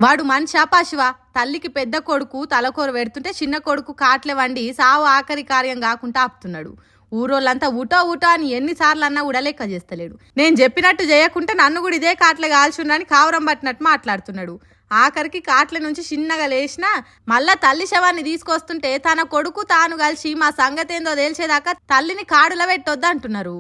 వాడు మనిషా పశువా? తల్లికి పెద్ద కొడుకు తలకూర పెడుతుంటే చిన్న కొడుకు కాట్లే వండి సావు ఆఖరి కార్యం కాకుండా ఆపుతున్నాడు. ఊరోళ్ళంతా ఊటో ఊటో అని ఎన్నిసార్లు అన్నా కూడా లెక్క చేస్తలేడు. నేను చెప్పినట్టు చేయకుంటే నన్ను కూడా ఇదే కాట్లే కాల్చుండని కావరం పట్టినట్టు మాట్లాడుతున్నాడు. ఆఖరికి కాట్ల నుంచి చిన్నగా లేచినా మళ్ళా తల్లి శవాన్ని తీసుకొస్తుంటే తన కొడుకు తాను కలిసి మా సంగతి ఏందో తేల్చేదాకా తల్లిని కాడుల పెట్టొద్దు అంటున్నారు.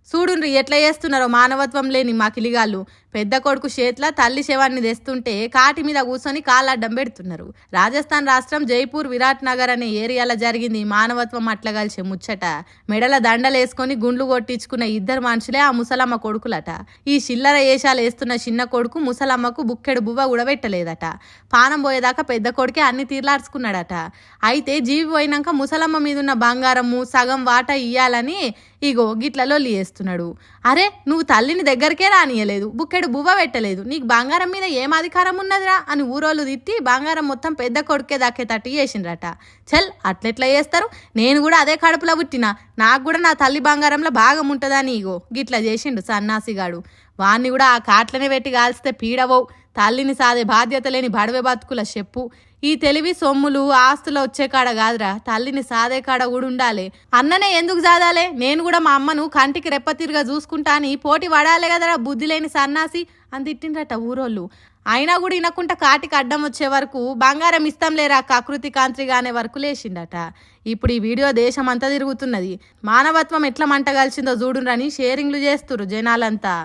చూడుండ్రి ఎట్లా చేస్తున్నారో మానవత్వం లేని మా కిలిగాళ్ళు. పెద్ద కొడుకు చేతిలో తల్లి శవాన్ని తెస్తుంటే కాటి మీద కూర్చొని కాళ్ళడ్డం పెడుతున్నారు. రాజస్థాన్ రాష్ట్రం జైపూర్ విరాట్ నగర్ అనే ఏరియాలో జరిగింది మానవత్వం అట్లా కలిసే ముచ్చట. మెడల దండలేసుకొని గుండ్లు కొట్టించుకున్న ఇద్దరు మనుషులే ఆ ముసలమ్మ కొడుకులట. ఈ చిల్లర ఏషాలు వేస్తున్న చిన్న కొడుకు ముసలమ్మకు బుక్కెడు బువ్వ కూడా పెట్టలేదట. పానం పోయేదాకా పెద్ద కొడుకే అన్ని తీర్లాడ్చుకున్నాడట. అయితే జీవి పోయినాక ముసలమ్మ మీదున్న బంగారము సగం వాటా ఇయ్యాలని ఇగో గిట్లలో చేస్తున్నాడు. అరే నువ్వు తల్లిని దగ్గరకే రానియలేదు, బుక్కెడు బువ్వ పెట్టలేదు, నీకు బంగారం మీద ఏం అధికారం ఉన్నదిరా అని ఊరోళ్ళు తిట్టి బంగారం మొత్తం పెద్ద కొడుకే దక్కేటట్టు చేసిండ్రట. చల్ అట్లెట్లా చేస్తారు? నేను కూడా అదే కడుపులో పుట్టినా, నాకు కూడా నా తల్లి బంగారంలో భాగం ఉంటుందని ఇగో గిట్లా చేసిండు సన్నాసిగాడు. వాణ్ణి కూడా ఆ కాట్లనే పెట్టి కాల్స్తే పీడవో. తల్లిని సాదే బాధ్యత లేని బడవే బతుకుల చెప్పు. ఈ తెలివి సొమ్ములు ఆస్తులు వచ్చే కాడ కాదురా, తల్లిని సాదే కాడ కూడా ఉండాలి. అన్ననే ఎందుకు సాదాలే? నేను కూడా మా అమ్మను కంటికి రెప్పతిరిగా చూసుకుంటా అని పోటీ పడాలే కదరా బుద్ధి లేని సన్నాసి అని తిట్టిండ్రట ఊరోళ్ళు. అయినా కూడా వినకుండా కాటికి అడ్డం వచ్చే వరకు బంగారం ఇస్తాం లేరా కకృతి కాంత్రిగా అనే వరకు లేచిండట. ఇప్పుడు ఈ వీడియో దేశం అంతా తిరుగుతున్నది. మానవత్వం ఎట్లా మంట కలిసిందో చూడురని షేరింగ్లు చేస్తురు జనాలంతా.